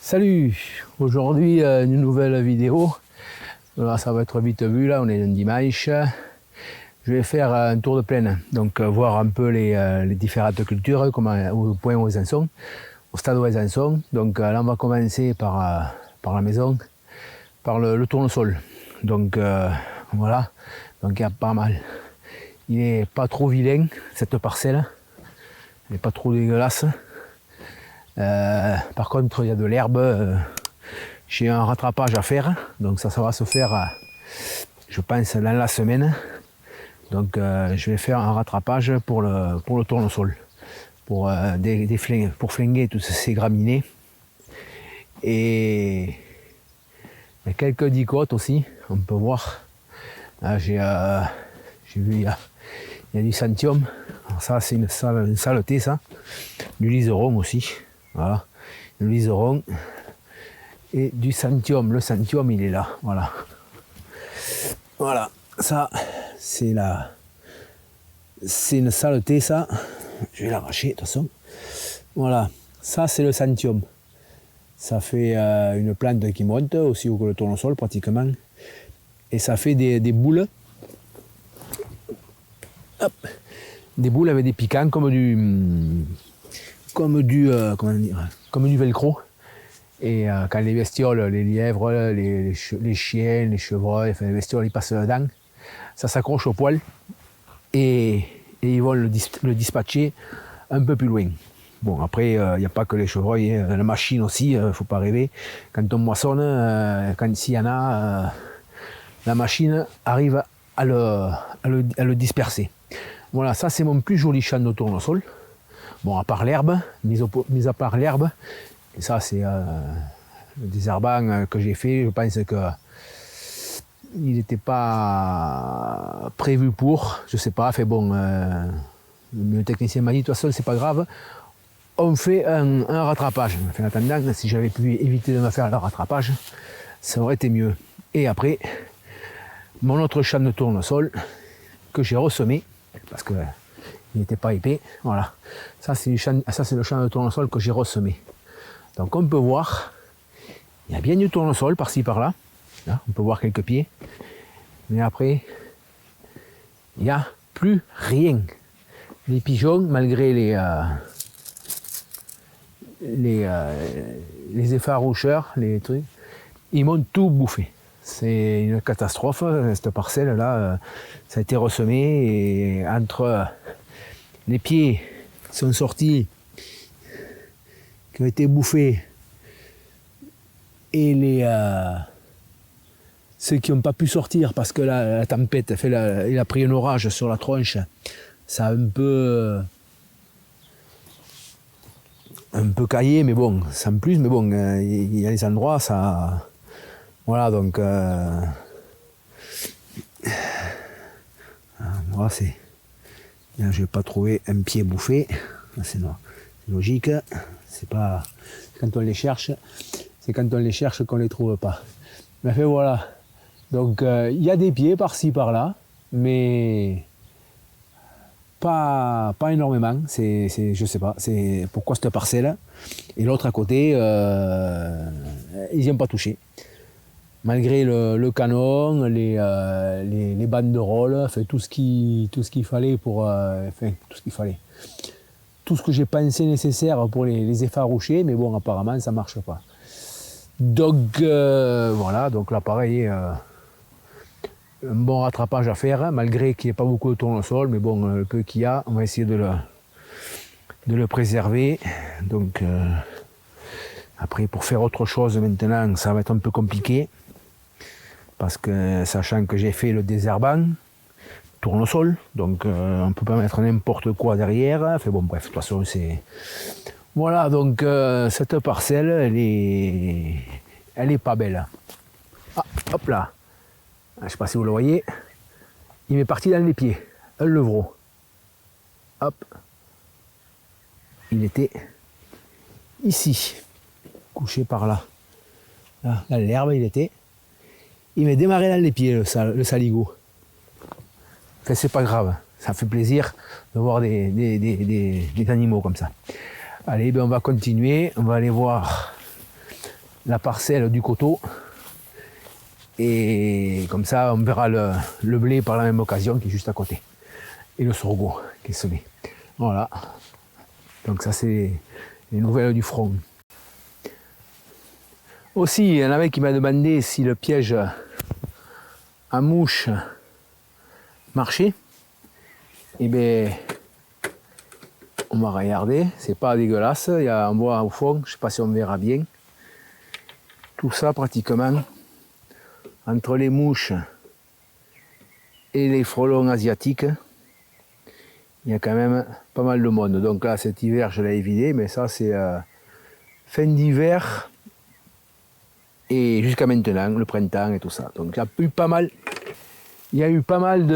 Salut, aujourd'hui une nouvelle vidéo. Là, ça va être vite vu, là on est un dimanche. Je vais faire un tour de plaine, donc voir un peu les différentes cultures, au point où elles en sont, au stade où elles en sont. Donc là on va commencer par la maison, par le tournesol. Donc voilà, donc il y a pas mal. Il n'est pas trop vilain cette parcelle, il n'est pas trop dégueulasse. Par contre, il y a de l'herbe. J'ai un rattrapage à faire, donc ça va se faire, je pense, dans la semaine. Donc, je vais faire un rattrapage pour le tournesol, pour flinguer tous ces graminées. Et il y a quelques dicotes aussi, on peut voir. Là, j'ai vu, il y a du Santium. Alors ça, c'est une saleté, ça. Du liseron aussi. Voilà, le liseron et du Santium. Le Santium, il est là. Voilà. Voilà, ça, c'est une saleté, ça. Je vais l'arracher, de toute façon. Voilà, ça, c'est le Santium. Ça fait une plante qui monte, aussi haut que le tournesol, pratiquement. Et ça fait des boules. Hop. Des boules avec des piquants comme du velcro. Et quand les bestioles, les lièvres, les chiens, les chevreuils, enfin les bestioles, ils passent dedans, ça s'accroche au poil et ils vont le dispatcher un peu plus loin. Bon, après, il n'y a pas que les chevreuils, la machine aussi, il ne faut pas rêver. Quand on moissonne, s'il y en a, la machine arrive à le disperser. Voilà, ça c'est mon plus joli champ de tournesol. Bon, à part l'herbe, mis à part l'herbe, et ça c'est le désherbant que j'ai fait, je pense que il n'était pas prévu pour, je sais pas, fait bon, le technicien m'a dit de toute façon c'est pas grave, on fait un rattrapage. En attendant, si j'avais pu éviter de me faire le rattrapage, ça aurait été mieux. Et après, mon autre champ de tournesol que j'ai ressemé, parce que il n'était pas épais, voilà. Ça c'est le champ de tournesol que j'ai ressemé. Donc on peut voir, il y a bien du tournesol par-ci par-là. Là, on peut voir quelques pieds. Mais après, il n'y a plus rien. Les pigeons, malgré les effaroucheurs, les trucs, ils m'ont tout bouffé. C'est une catastrophe, cette parcelle-là. Ça a été ressemé et entre les pieds qui sont sortis, qui ont été bouffés, et ceux qui n'ont pas pu sortir parce que la tempête il a pris un orage sur la tronche, ça a un peu caillé, mais bon, sans plus, mais bon, il y a des endroits, ça... Voilà, donc... voilà, c'est... Là, je n'ai pas trouvé un pied bouffé, c'est logique, c'est pas... Quand on les cherche, c'est quand on les cherche qu'on ne les trouve pas. Mais fait, voilà, donc il y a des pieds par-ci par-là, mais pas énormément, je sais pas, c'est pourquoi cette parcelle, et l'autre à côté, ils n'y ont pas touché. Malgré le canon, les banderoles, enfin, tout ce qu'il fallait pour... enfin, tout ce qu'il fallait. Tout ce que j'ai pensé nécessaire pour les effaroucher, mais bon, apparemment, ça ne marche pas. Donc, voilà, donc là, pareil, un bon rattrapage à faire, malgré qu'il n'y ait pas beaucoup de tournesol, mais bon, le peu qu'il y a, on va essayer de le préserver. Donc, après, pour faire autre chose maintenant, ça va être un peu compliqué. Parce que, sachant que j'ai fait le désherbant, tournesol, donc on ne peut pas mettre n'importe quoi derrière. Enfin bon, bref, de toute façon, c'est... Voilà, donc cette parcelle, elle est pas belle. Ah, hop là. Je ne sais pas si vous le voyez. Il m'est parti dans les pieds, un levreau. Hop. Il était ici, couché par là. Là, dans l'herbe, il était. Il m'est démarré dans les pieds, le saligo. Enfin, c'est pas grave, ça fait plaisir de voir des animaux comme ça. Allez, ben on va continuer, on va aller voir la parcelle du coteau. Et comme ça, on verra le blé par la même occasion qui est juste à côté. Et le sorgho qui est semé. Voilà. Donc ça, c'est les nouvelles du front. Aussi, il y en avait qui m'a demandé si le piège à mouche marchait. Et bien, on va regarder. C'est pas dégueulasse. Il y a un bois au fond. Je ne sais pas si on verra bien. Tout ça, pratiquement, entre les mouches et les frelons asiatiques, il y a quand même pas mal de monde. Donc là, cet hiver, je l'ai vidé, mais ça, c'est fin d'hiver et jusqu'à maintenant, le printemps et tout ça. Donc il y a eu pas mal,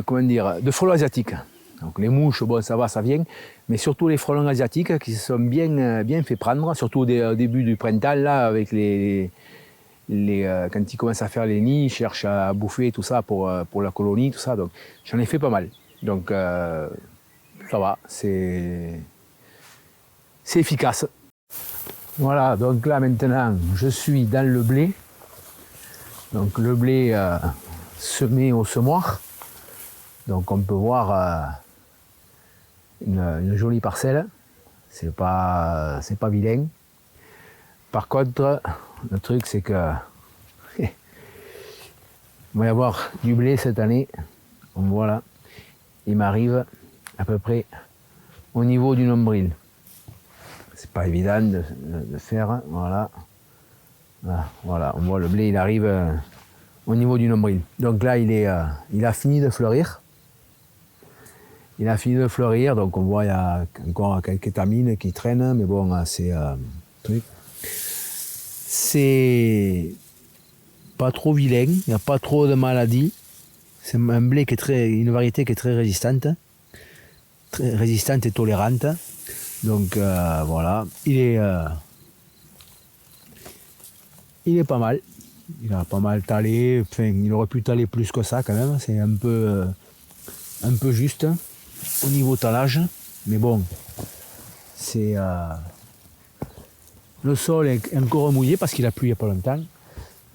comment dire, de frelons asiatiques. Donc les mouches, bon, ça va, ça vient, mais surtout les frelons asiatiques qui se sont bien fait prendre, surtout au début du printemps, là, avec quand ils commencent à faire les nids, ils cherchent à bouffer tout ça pour la colonie, tout ça. Donc j'en ai fait pas mal. Donc ça va, c'est efficace. Voilà, donc là maintenant, je suis dans le blé. Donc le blé semé au semoir. Donc on peut voir une jolie parcelle. C'est pas vilain. Par contre, le truc c'est que il va y avoir du blé cette année. Voilà, il m'arrive à peu près au niveau du nombril. C'est pas évident de faire, voilà. Voilà, on voit le blé, il arrive au niveau du nombril. Donc là, il a fini de fleurir. Il a fini de fleurir, donc on voit il y a encore quelques étamines qui traînent, mais bon, c'est pas trop vilain, il n'y a pas trop de maladies. C'est un blé qui est une variété qui est très résistante et tolérante. Donc voilà, il est pas mal. Il a pas mal talé, enfin, il aurait pu taler plus que ça quand même, c'est un peu juste au niveau talage, mais bon, c'est le sol est encore mouillé parce qu'il a plu il n'y a pas longtemps,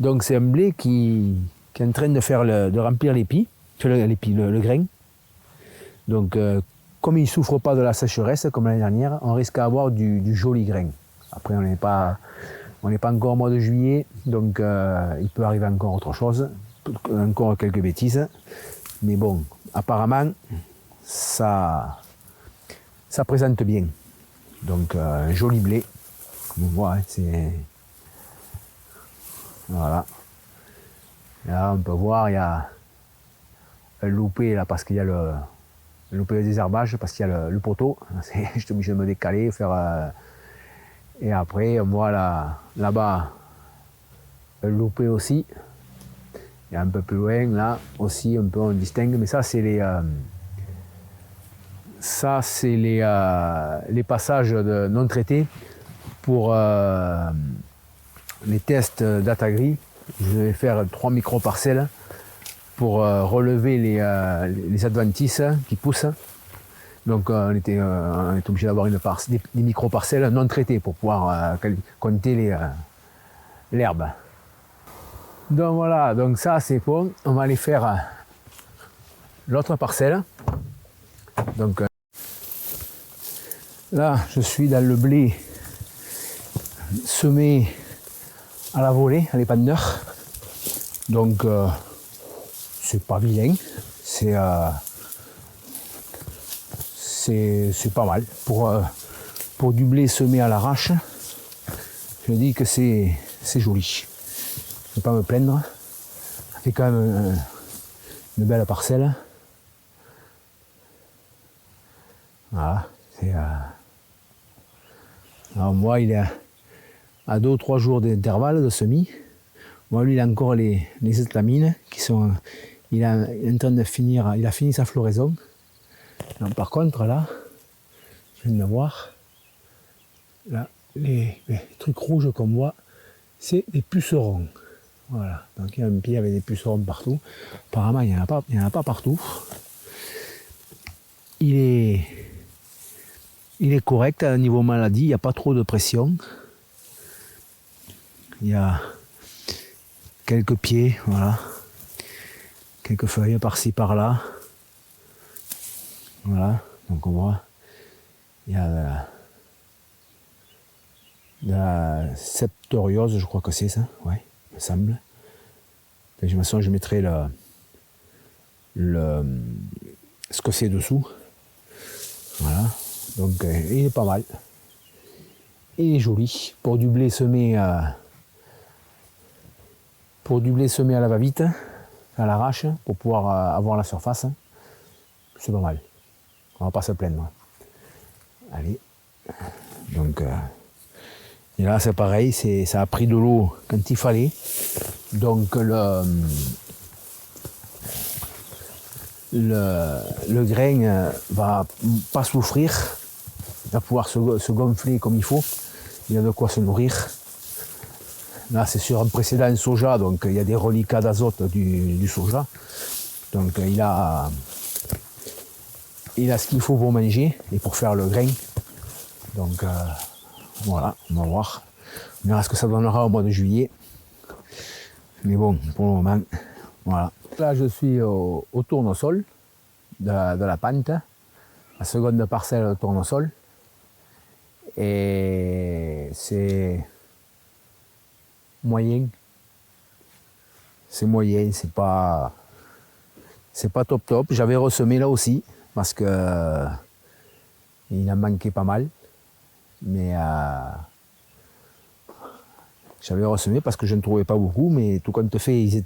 donc c'est un blé qui est en train de remplir l'épi, le grain, donc comme il ne souffre pas de la sécheresse comme l'année dernière, on risque d'avoir du joli grain. Après on n'est pas encore au mois de juillet, donc il peut arriver encore autre chose, encore quelques bêtises, mais bon, apparemment ça présente bien. Donc un joli blé, comme on voit, hein, c'est voilà. Là on peut voir il y a un loupé là parce qu'il y a le loupé des désherbage parce qu'il y a le poteau. Je suis obligé de me décaler, faire et après on voit là-bas un loupé aussi. Et un peu plus loin là aussi on distingue, mais ça c'est les passages non traités pour les tests d'Atagri. Je vais faire 3 micro-parcelles pour relever les adventices qui poussent. Donc on est obligé d'avoir des micro-parcelles non traitées pour pouvoir compter l'herbe. Donc voilà, donc ça c'est bon. On va aller faire l'autre parcelle. Donc là je suis dans le blé semé à la volée, à l'épandeur. Donc c'est pas vilain, c'est pas mal. Pour du blé semé à l'arrache, je dis que c'est joli. Je ne vais pas me plaindre. Ça fait quand même une belle parcelle. Voilà. Alors moi, il est à 2 ou 3 jours d'intervalle de semis. Moi, lui, il a encore les étamines qui sont. Il est en train de finir. Il a fini sa floraison. Donc, par contre, là, je viens de voir. Là, les trucs rouges qu'on voit, c'est des pucerons. Voilà. Donc il y a un pied avec des pucerons partout. Apparemment, il n'y en a pas partout. Il il est correct à niveau maladie, il n'y a pas trop de pression. Il y a quelques pieds, voilà. Quelques feuilles par-ci par-là. Voilà, donc on voit, il y a de la septoriose, je crois que c'est ça, ouais, il me semble. De toute façon, je mettrai ce que c'est dessous. Voilà, donc il est pas mal. Il est joli. Pour du blé semé à la va-vite, à l'arrache, pour pouvoir avoir la surface, c'est pas mal. On va pas se plaindre. Allez. Donc, et là c'est pareil, ça a pris de l'eau quand il fallait. Donc le grain va pas souffrir. Il va pouvoir se gonfler comme il faut. Il a de quoi se nourrir. Là c'est sur un précédent soja, donc il y a des reliquats d'azote du soja. Donc il a ce qu'il faut pour manger et pour faire le grain. Donc voilà, on va voir. On verra ce que ça donnera au mois de juillet. Mais bon, pour le moment, voilà. Là, je suis au tournesol de la pente, la seconde parcelle de tournesol. Et c'est moyen. C'est moyen, c'est pas top. J'avais ressemé là aussi, parce que il en manquait pas mal. Mais j'avais ressemé parce que je ne trouvais pas beaucoup, mais tout compte fait, ils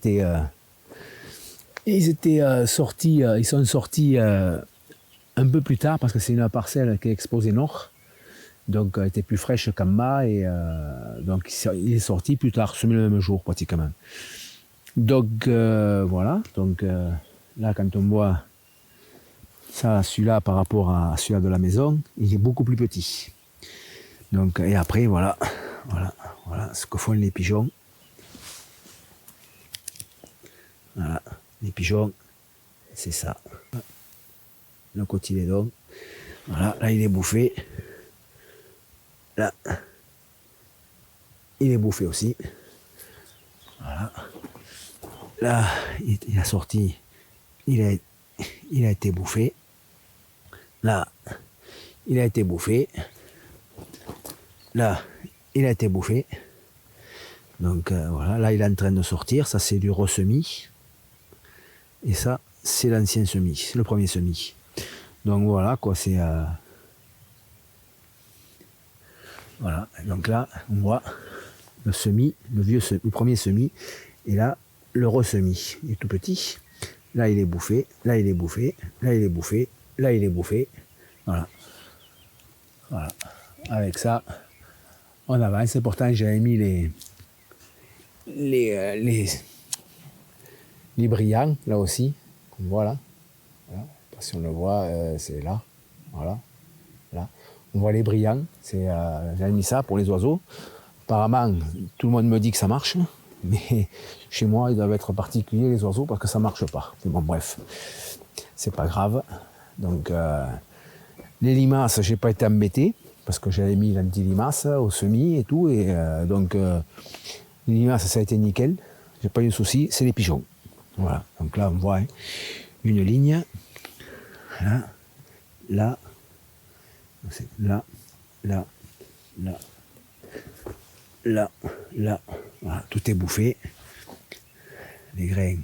sortis, ils sont sortis un peu plus tard parce que c'est une parcelle qui est exposée nord, donc elle était plus fraîche qu'en bas, et donc il est sorti plus tard, semé le même jour pratiquement. Donc voilà, donc là quand on voit ça, celui-là par rapport à celui-là de la maison, il est beaucoup plus petit. Donc, et après, voilà ce que font les pigeons. Voilà, les pigeons, c'est ça. Le cotylédon. Voilà, là il est bouffé. Là, il est bouffé aussi. Voilà. Là, il a sorti, il a été bouffé. Là, il a été bouffé. Là, il a été bouffé. Donc voilà, là il est en train de sortir. Ça c'est du ressemis. Et ça, c'est l'ancien semis, c'est le premier semis. Donc voilà, quoi, c'est... Voilà, donc là, on voit le semis, le premier semis. Et là, le ressemis. Il est tout petit. Là, il est bouffé. Là, il est bouffé. Là, il est bouffé. Là, il est bouffé. Voilà. Voilà. Avec ça, on avance. Pourtant, j'avais mis les brillants, là aussi, qu'on voit là. Voilà. Si on le voit, c'est là. Voilà. Là. On voit les brillants. J'avais mis ça pour les oiseaux. Apparemment, tout le monde me dit que ça marche. Mais chez moi, ils doivent être particuliers, les oiseaux, parce que ça ne marche pas. Mais bon, bref, c'est pas grave. Donc, les limaces, j'ai pas été embêté, parce que j'avais mis l'anti-limace au semis et tout. Et donc, les limaces, ça a été nickel. J'ai pas eu de souci. C'est les pigeons. Voilà. Donc là, on voit une ligne. Là, là, là, là, là, là, là. Voilà, tout est bouffé. Les grains,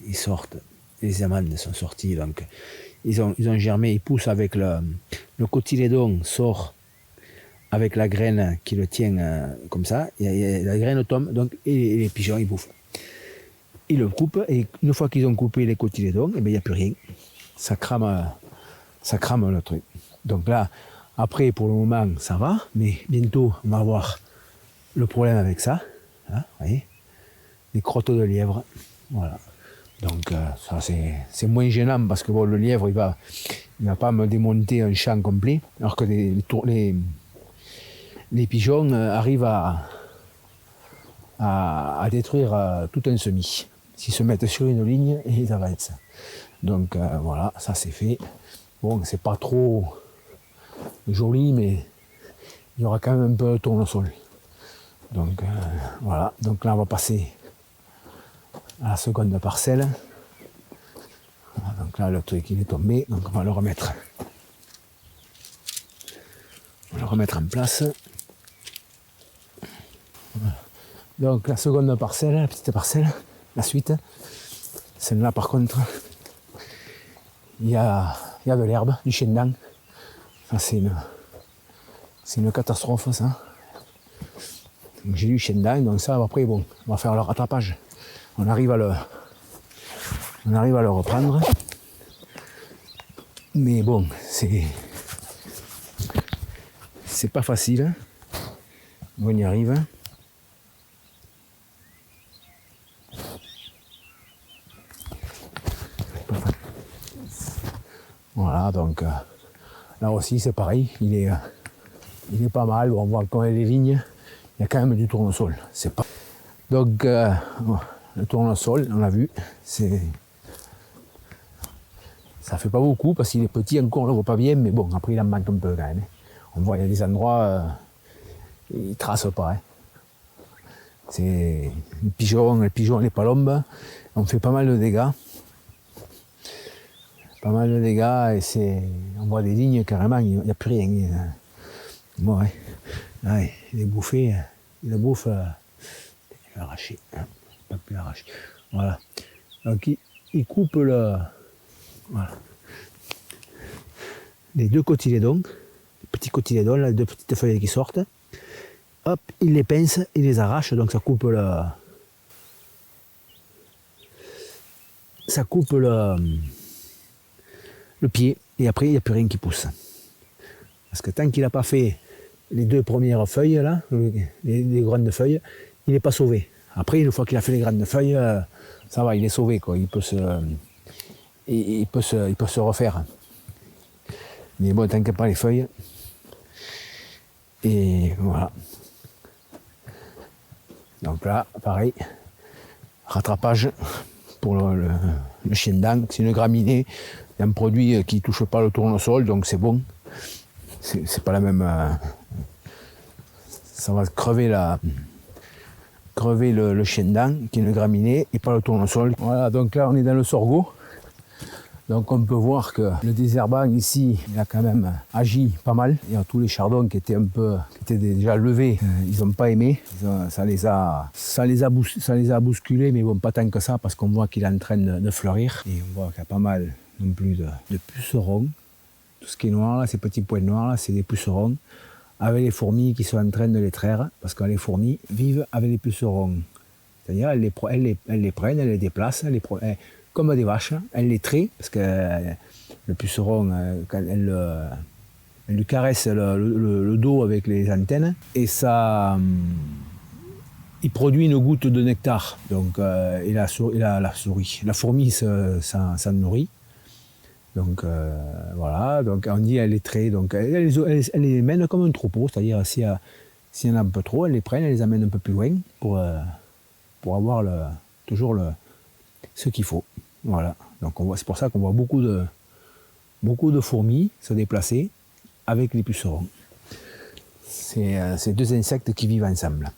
ils sortent. Les amandes sont sorties, donc ils ont germé, ils poussent avec le cotylédon sort avec la graine qui le tient comme ça. Et la graine tombe, donc, et les pigeons, ils bouffent. Ils le coupent, et une fois qu'ils ont coupé les cotylédons, il n'y a plus rien. Ça crame le truc. Donc là, après, pour le moment, ça va, mais bientôt, on va avoir le problème avec ça. Hein, vous voyez, les crottes de lièvre. Voilà. Donc ça, c'est moins gênant, parce que bon, le lièvre, il va pas me démonter un champ complet, alors que les pigeons arrivent à détruire tout un semis. S'ils se mettent sur une ligne, et ils avancent. Donc voilà, ça c'est fait. Bon, c'est pas trop joli, mais il y aura quand même un peu de tournesol. Donc voilà, donc là on va passer à la seconde parcelle. Voilà, donc là le truc il est tombé, donc on va le remettre. On va le remettre en place. Voilà. Donc la seconde parcelle, la petite parcelle, la suite, celle-là par contre, il y a de l'herbe, du chien dent. C'est une catastrophe ça. J'ai du chien dent, donc ça après bon, on va faire le rattrapage. On arrive à le reprendre. Mais bon, c'est pas facile. On y arrive. Voilà, donc là aussi c'est pareil, il est pas mal, on voit quand il y a les lignes, il y a quand même du tournesol. C'est pas... Donc le tournesol, on l'a vu, ça fait pas beaucoup parce qu'il est petit encore, on le voit pas bien, mais bon, après il en manque un peu quand même. On voit il y a des endroits, il trace pas. Hein. C'est le pigeon, les palombes, on fait pas mal de dégâts. Pas mal de dégâts et on voit des lignes carrément, il n'y a plus rien. Bon, ouais. Ouais, il est bouffé, il la bouffe, il l'a arraché, pas pu l'arracher. Voilà. Donc il coupe voilà. Les deux cotylédons, les petits cotylédons, là, les deux petites feuilles qui sortent. Hop, il les pince, il les arrache, donc ça coupe le pied, et après il n'y a plus rien qui pousse. Parce que tant qu'il n'a pas fait les deux premières feuilles, là, les grandes feuilles, il n'est pas sauvé. Après, une fois qu'il a fait les grandes feuilles, ça va, il est sauvé, quoi. Il peut se refaire. Mais bon, tant qu'il n'y a pas les feuilles. Et voilà. Donc là, pareil, rattrapage pour le chien dent, c'est une graminée. Il y a un produit qui ne touche pas le tournesol, donc c'est bon. C'est pas la même. Ça va crever le chien dent, qui est une graminée, et pas le tournesol. Voilà, donc là on est dans le sorgho. Donc on peut voir que le désherbant ici, il a quand même agi pas mal. Il y a tous les chardons qui étaient déjà levés, ils n'ont pas aimé. Ça les a bousculés, mais bon, pas tant que ça, parce qu'on voit qu'il est en train de fleurir. Et on voit qu'il y a pas mal non plus de pucerons. Tout ce qui est noir, là, ces petits points noirs, là, c'est des pucerons, avec les fourmis qui sont en train de les traire, parce que les fourmis vivent avec les pucerons. C'est-à-dire, elles les prennent, elles les déplacent, comme des vaches, elles les traient, parce que le puceron, quand elle lui caresse le dos avec les antennes, et ça, il produit une goutte de nectar. Donc, et la fourmi s'en nourrit. Donc voilà, donc on dit elle les traite, donc elle les mène comme un troupeau, c'est-à-dire s'il y en a un peu trop, elle les prenne, elle les amène un peu plus loin pour avoir toujours ce qu'il faut. Voilà, donc c'est pour ça qu'on voit beaucoup de fourmis se déplacer avec les pucerons. C'est ces deux insectes qui vivent ensemble.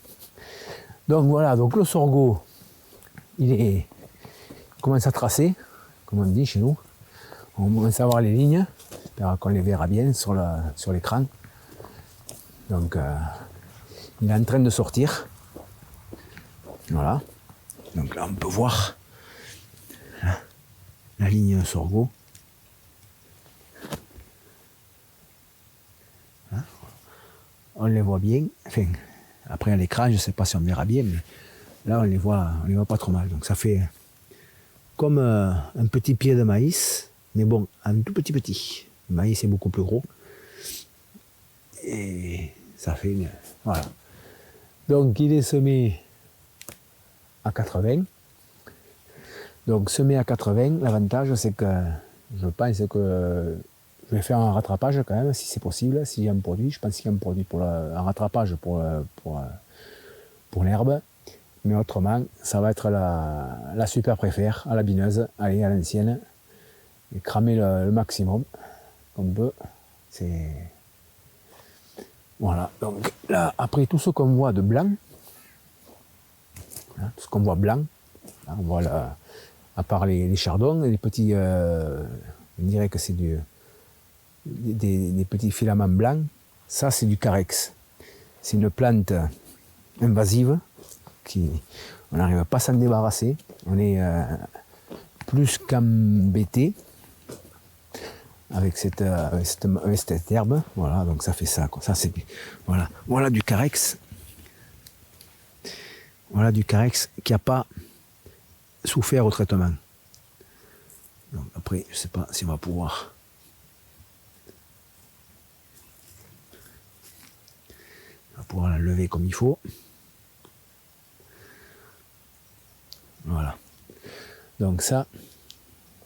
Donc voilà, donc le sorgho, il commence à tracer, comme on dit chez nous. On commence à voir les lignes, j'espère qu'on les verra bien sur l'écran. Donc il est en train de sortir. Voilà. Donc là on peut voir la ligne sorgho. Hein, on les voit bien. Enfin, après à l'écran, je ne sais pas si on verra bien, mais là on les voit pas trop mal. Donc ça fait comme un petit pied de maïs. Mais bon, un tout petit. Le maïs est beaucoup plus gros. Et ça fait une... Voilà. Donc il est semé à 80. Donc semé à 80, l'avantage c'est que je pense que je vais faire un rattrapage quand même, si c'est possible, s'il y a un produit. Je pense qu'il y a un produit pour un rattrapage pour l'herbe. Mais autrement, ça va être la super préfère à la bineuse, aller à l'ancienne. Et cramer le maximum qu'on peut. Voilà, donc là, après tout ce qu'on voit de blanc, hein, tout ce qu'on voit blanc, hein, on voit là, à part les chardons, les petits, on dirait que c'est des petits filaments blancs, ça c'est du carex. C'est une plante invasive, on n'arrive pas à s'en débarrasser, on est plus qu'embêté avec cette herbe, voilà, donc ça fait ça, quoi. Ça c'est, voilà du carex, qui n'a pas souffert au traitement. Donc après, je ne sais pas si on va pouvoir. On va pouvoir la lever comme il faut. Voilà. Donc ça,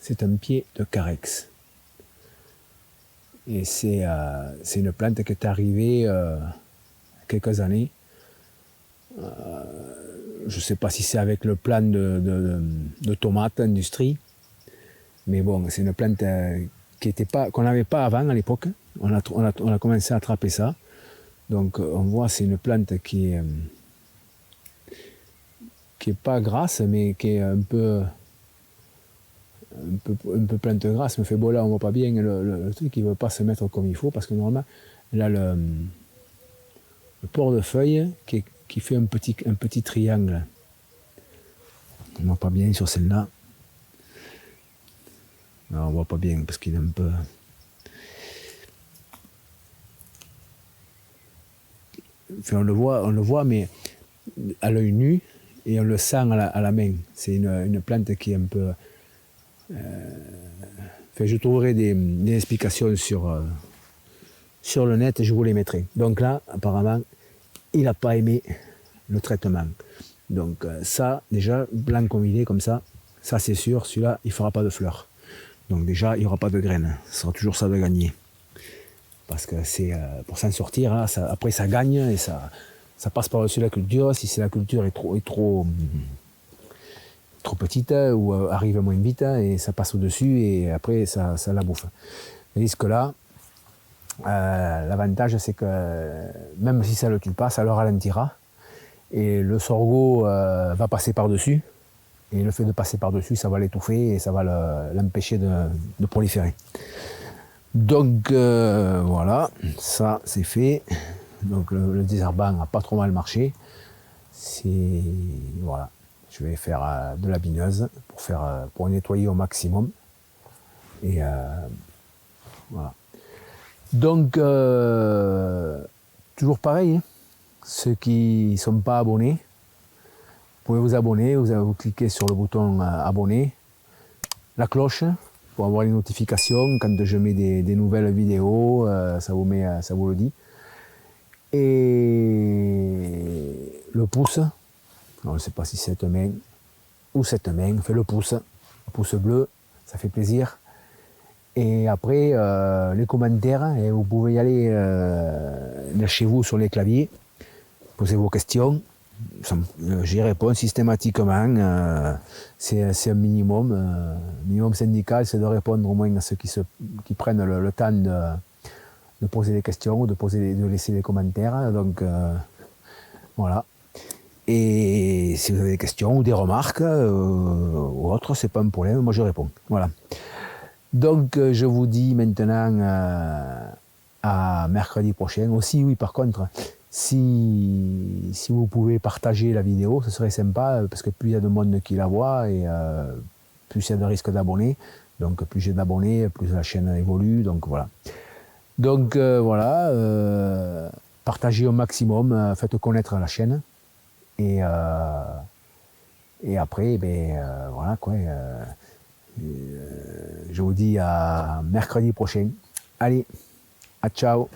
c'est un pied de carex. Et c'est une plante qui est arrivée il y a quelques années. Je ne sais pas si c'est avec le plan de tomates industrie, mais bon, c'est une plante qu'on n'avait pas avant à l'époque. On a commencé à attraper ça. Donc on voit, c'est une plante qui est pas grasse, mais qui est un peu plante grasse. Me fait bon, là on voit pas bien le truc, il ne veut pas se mettre comme il faut, parce que normalement, là le portefeuille qui fait un petit triangle. On ne voit pas bien sur celle-là. Non, on ne voit pas bien parce qu'il est un peu. Enfin, on le voit, mais à l'œil nu, et on le sent à la main. C'est une plante qui est un peu. Enfin, je trouverai des explications sur le net et je vous les mettrai. Donc là, apparemment, il n'a pas aimé le traitement. Donc ça, déjà, blanc comme il est, comme ça c'est sûr, celui-là, il ne fera pas de fleurs. Donc déjà, il n'y aura pas de graines. Ce sera toujours ça de gagner. Parce que c'est pour s'en sortir, là, après ça gagne et ça passe par-dessus la culture. Si la culture est trop petite ou arrive moins vite, et ça passe au-dessus et après ça la bouffe. Tandis que là, l'avantage c'est que même si ça ne le tue pas, ça le ralentira. Et le sorgho va passer par-dessus. Et le fait de passer par-dessus, ça va l'étouffer et ça va l'empêcher de proliférer. Donc voilà, ça c'est fait. Donc le désherbant n'a pas trop mal marché. Voilà, je vais faire de la bineuse pour nettoyer au maximum. Et voilà. Donc toujours pareil, hein. Ceux qui ne sont pas abonnés, vous pouvez vous abonner, vous cliquez sur le bouton abonner, la cloche pour avoir les notifications quand je mets des nouvelles vidéos, ça vous le dit. Et le pouce, alors je ne sais pas si c'est cette main ou cette main, fait le pouce bleu, ça fait plaisir. Et après, les commentaires, et vous pouvez y aller chez vous sur les claviers, poser vos questions. J'y réponds systématiquement. C'est un minimum syndical, c'est de répondre au moins à ceux qui prennent le temps de poser des questions ou de laisser des commentaires. Donc voilà. Et si vous avez des questions ou des remarques ou autres, c'est pas un problème, moi je réponds. Voilà. Donc je vous dis maintenant à mercredi prochain. Aussi, oui, par contre, si vous pouvez partager la vidéo, ce serait sympa, parce que plus il y a de monde qui la voit, et plus il y a de risques d'abonnés. Donc plus j'ai d'abonnés, plus la chaîne évolue. Donc voilà. Donc voilà, partagez au maximum, faites connaître la chaîne. Et après, voilà quoi. Je vous dis à mercredi prochain. Allez, à ciao.